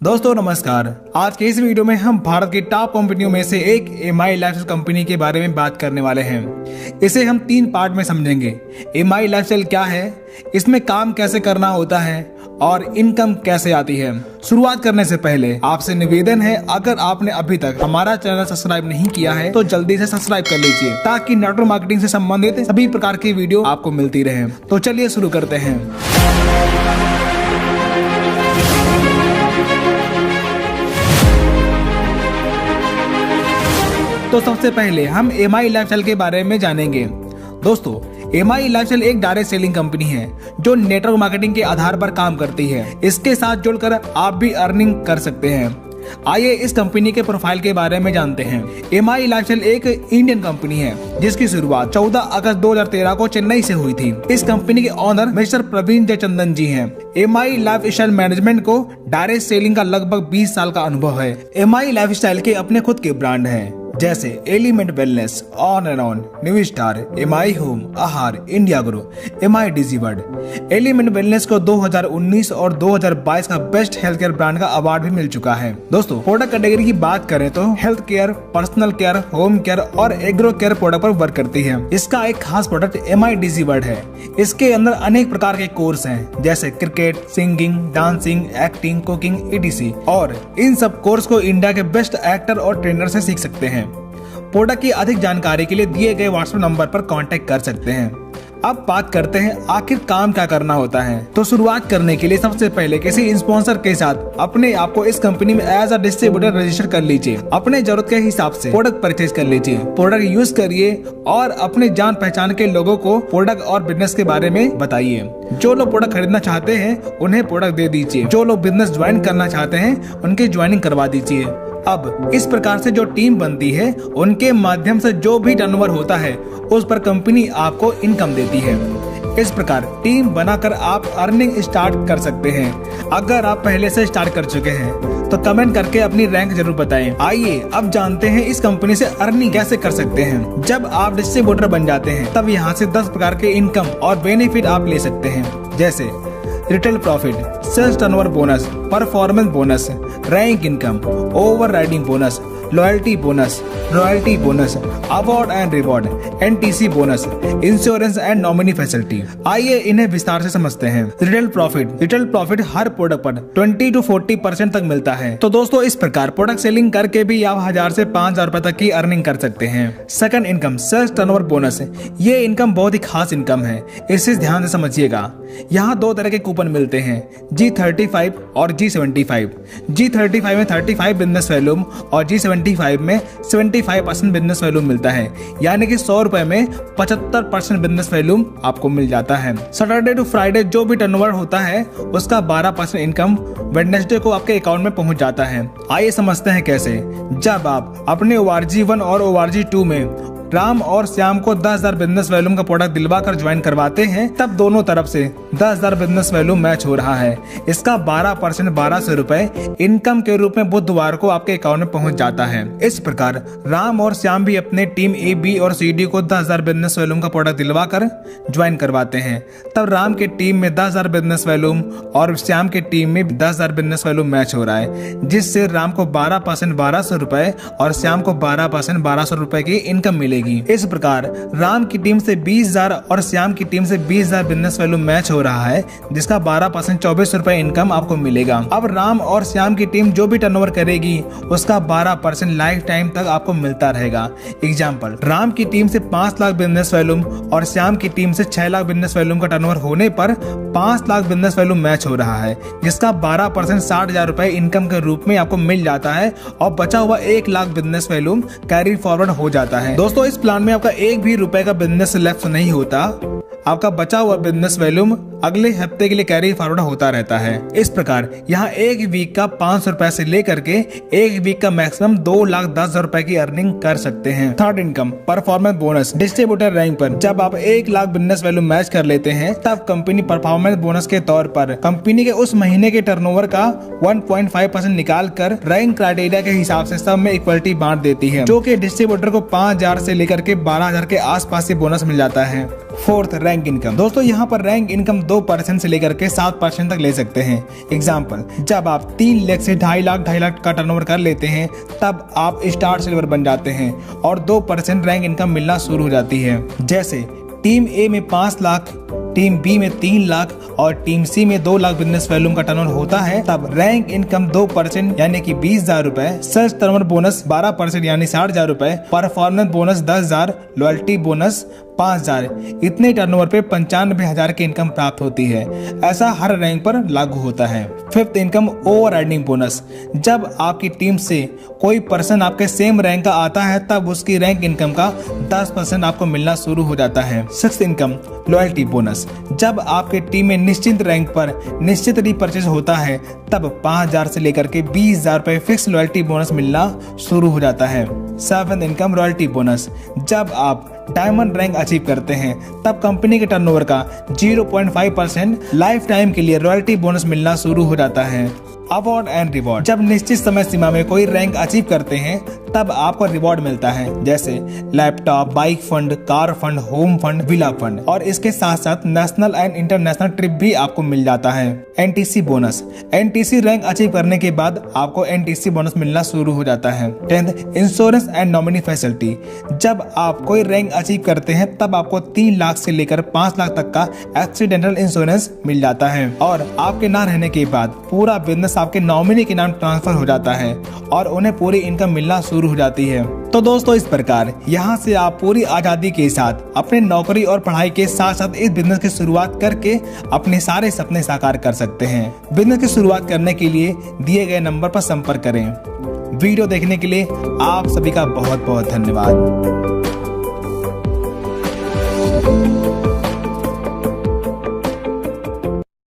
दोस्तों नमस्कार। आज के इस वीडियो में हम भारत की टॉप कंपनियों में से एक एमआई लाइफस्टाइल कंपनी के बारे में बात करने वाले हैं। इसे हम 3 पार्ट में समझेंगे। एमआई लाइफस्टाइल क्या है, इसमें काम कैसे करना होता है और इनकम कैसे आती है। शुरुआत करने से पहले आपसे निवेदन है, अगर आपने अभी तक हमारा चैनल सब्सक्राइब नहीं किया है तो जल्दी से सब्सक्राइब कर लीजिए ताकि नेटवर्क मार्केटिंग से संबंधित सभी प्रकार की वीडियो आपको मिलती रहे। तो चलिए शुरू करते हैं। तो सबसे पहले हम एमआई लाइफस्टाइल के बारे में जानेंगे। दोस्तों, एमआई लाइफस्टाइल एक डायरेक्ट सेलिंग कंपनी है जो नेटवर्क मार्केटिंग के आधार पर काम करती है। इसके साथ जुड़कर आप भी अर्निंग कर सकते हैं। आइए इस कंपनी के प्रोफाइल के बारे में जानते हैं। एमआई लाइफस्टाइल एक इंडियन कंपनी है जिसकी शुरुआत 14 अगस्त 2013 को चेन्नई से हुई थी। इस कंपनी के ओनर मिस्टर प्रवीण जयचंदन जी हैं। एमआई लाइफस्टाइल मैनेजमेंट को डायरेक्ट सेलिंग का लगभग 20 साल का अनुभव है। एमआई लाइफस्टाइल के अपने खुद के ब्रांड हैं जैसे element wellness, on and on, new star, MI home, Aahar, India grow, MI digiword. Element wellness को 2019 और 2022 का बेस्ट हेल्थ केयर ब्रांड का अवार्ड भी मिल चुका है। दोस्तों, प्रोडक्ट कैटेगरी की बात करें तो health care, personal care, home care और एग्रो केयर प्रोडक्ट पर वर्क करती है। इसका एक खास प्रोडक्ट एमआई डिजीवर्ड है। इसके अंदर अनेक प्रकार के कोर्स हैं जैसे cricket, singing, dancing, acting, cooking, etc। और इन सब कोर्स को इंडिया के बेस्ट एक्टर और ट्रेनर से सीख सकते हैं। प्रोडक्ट की अधिक जानकारी के लिए दिए गए व्हाट्सएप नंबर पर कांटेक्ट कर सकते हैं। अब बात करते हैं आखिर काम क्या करना होता है। तो शुरुआत करने के लिए सबसे पहले किसी स्पॉन्सर के साथ अपने आप को इस कंपनी में एज अ डिस्ट्रीब्यूटर रजिस्टर कर लीजिए। अपने जरूरत के हिसाब से प्रोडक्ट परचेज कर लीजिए, प्रोडक्ट यूज करिए और अपने जान पहचान के लोगों को प्रोडक्ट और बिजनेस के बारे में बताइए। जो लोग प्रोडक्ट खरीदना चाहते हैं उन्हें प्रोडक्ट दे दीजिए। जो लोग बिजनेस ज्वाइन करना चाहते हैं उनकी ज्वाइनिंग करवा दीजिए। अब इस प्रकार से जो टीम बनती है उनके माध्यम से जो भी टर्नओवर होता है उस पर कंपनी आपको इनकम देती है। इस प्रकार टीम बनाकर आप अर्निंग स्टार्ट कर सकते हैं। अगर आप पहले से स्टार्ट कर चुके हैं तो कमेंट करके अपनी रैंक जरूर बताएं। आइए अब जानते हैं इस कंपनी से अर्निंग कैसे कर सकते हैं। जब आप डिस्ट्रीब्यूटर बन जाते हैं तब यहाँ से 10 प्रकार के इनकम और बेनिफिट आप ले सकते हैं जैसे retail profit, sales turnover bonus, performance bonus, rank income, overriding bonus, loyalty bonus, royalty bonus, award and reward, NTC bonus, insurance and nominee facility. आइए इन्हें विस्तार से समझते हैं। रिटेल प्रॉफिट हर प्रोडक्ट पर 20 to 40% तक मिलता है। तो दोस्तों, इस प्रकार प्रोडक्ट सेलिंग करके भी आप 1000 से 5000 रुपए तक की अर्निंग कर सकते हैं। Second income, sales turnover bonus. ये इनकम बहुत ही खास इनकम है, इसे ध्यान से समझिएगा। यहाँ 2 तरह के कूपन मिलते हैं, G35 और G75। G35 में 35 बिजनेस वैल्यूम और G75 में 75% बिजनेस वैल्यूम मिलता है, यानी कि 100 रुपए में 75% बिजनेस वैल्यूम आपको मिल जाता है। सैटरडे टू फ्राइडे जो भी टर्नओवर होता है उसका 12% इनकम वेडनेसडे को आपके अकाउंट में पहुंच जाता है। आइए समझते हैं कैसे। जब आप अपने ORG1 और ORG2 में राम और श्याम को 10,000 बिजनेस वैल्यूम का प्रोडक्ट दिलवाकर ज्वाइन करवाते हैं तब दोनों तरफ से 10,000 बिजनेस वैल्यूम मैच हो रहा है। इसका 12% 1200 रुपए इनकम के रूप में बुधवार को आपके अकाउंट में पहुंच जाता है। इस प्रकार राम और श्याम भी अपने टीम ए, बी और सी, डी को 10,000 बिजनेस वैल्यूम का प्रोडक्ट दिलवाकर ज्वाइन करवाते हैं। तब राम के टीम में 10,000 बिजनेस वैल्यूम और श्याम के टीम में 10,000 बिजनेस वैल्यूम मैच हो रहा है, जिससे राम को 12% 1200 रुपए और श्याम को 12% 1200 रुपए की इनकम मिलेगी। इस प्रकार राम की टीम से 20,000 और श्याम की टीम से 20,000 बिजनेस वैल्यू मैच हो रहा है, जिसका 12% 2400 रुपए इनकम आपको मिलेगा। अब राम और श्याम की टीम जो भी टर्नओवर करेगी उसका 12% लाइफ टाइम तक आपको मिलता रहेगा। एग्जाम्पल, राम की टीम से 5 लाख बिजनेस वैल्यूम और श्याम की टीम से 6 लाख बिजनेस वैल्यूम का टर्नओवर होने पर 5 लाख बिजनेस वैल्यू मैच हो रहा है, जिसका 12% 60,000 रुपए इनकम के रूप में आपको मिल जाता है और बचा हुआ 1 lakh business volume carry forward हो जाता है। दोस्तों, इस प्लान में आपका 1 भी रुपए का बिजनेस लेफ्ट नहीं होता। आपका बचा हुआ बिजनेस वैल्यूम अगले हफ्ते के लिए कैरी फॉरवर्ड होता रहता है। इस प्रकार यहाँ 1 वीक का 500 रुपए से लेकर के 1 वीक का मैक्सिमम 2,10,000 रुपए की अर्निंग कर सकते हैं। Third income, performance bonus. Distributor rank पर जब आप 1 लाख बिजनेस वैल्यू मैच कर लेते हैं तब कंपनी परफॉर्मेंस बोनस के तौर पर कंपनी के उस महीने के टर्नओवर का 1.5% निकाल कर रैंक क्राइटेरिया के हिसाब से सब में इक्वलिटी बांट देती है, जो कि डिस्ट्रीब्यूटर को 5,000 से से लेकर के 12,000 के आसपास से बोनस मिल जाता है। Fourth, rank income. दोस्तों यहाँ पर रैंक इनकम 2% से लेकर के 7% तक ले सकते हैं। एग्जाम्पल, जब आप 3 लाख से 2.5 लाख का टर्नओवर कर लेते हैं तब आप स्टार सिल्वर बन जाते हैं और 2% रैंक इनकम मिलना शुरू हो जाती है। जैसे टीम ए में 5 लाख, टीम बी में 3 लाख और टीम सी में 2 लाख बिजनेस वॉल्यूम का टर्नओवर होता है, तब रैंक इनकम 2% यानी कि 20,000 रुपए, सेल्स टर्नओवर बोनस 12% यानी 60,000 रुपए, परफॉर्मेंस बोनस 10,000, लॉयल्टी बोनस 5,000, इतने टर्नओवर पे 95,000 की इनकम प्राप्त होती है। ऐसा हर रैंक पर लागू होता है। Fifth, income overriding bonus. जब आपकी टीम से कोई पर्सन आपके सेम रैंक का आता है तब उसकी रैंक इनकम का 10% आपको मिलना शुरू हो जाता है। Sixth, income loyalty bonus. जब आपके टीम में निश्चित रैंक पर निश्चित रीपरचेज होता है तब 5,000 से लेकर के 20,000 रुपए फिक्स लॉयल्टी बोनस मिलना शुरू हो जाता है। Seventh, income royalty bonus. जब आप डायमंड रैंक अचीव करते हैं तब कंपनी के टर्नओवर का 0.5% लाइफ टाइम के लिए रॉयल्टी बोनस मिलना शुरू हो जाता है। Award and reward. जब निश्चित समय सीमा में कोई रैंक अचीव करते हैं तब आपको रिवॉर्ड मिलता है, जैसे laptop, bike fund, car fund, home fund, villa fund, और इसके साथ साथ नेशनल एंड इंटरनेशनल ट्रिप भी आपको मिल जाता है। NTC bonus. NTC rank achieve करने के बाद आपको एनटीसी बोनस मिलना शुरू हो जाता है। 10th, insurance and nominee facility. जब आप कोई रैंक अचीव करते हैं तब आपको 3 लाख से लेकर 5 लाख तक का एक्सीडेंटल इंश्योरेंस मिल जाता है और आपके ना रहने के बाद पूरा बिजनेस आपके नॉमिनी के नाम ट्रांसफर हो जाता है और उन्हें पूरी इनकम मिलना शुरू हो जाती है। तो दोस्तों, इस प्रकार यहाँ से आप पूरी आजादी के साथ अपने नौकरी और पढ़ाई के साथ साथ इस बिजनेस की शुरुआत करके अपने सारे सपने साकार कर सकते हैं। बिजनेस की शुरुआत करने के लिए दिए गए नंबर पर संपर्क करें। वीडियो देखने के लिए आप सभी का बहुत बहुत धन्यवाद।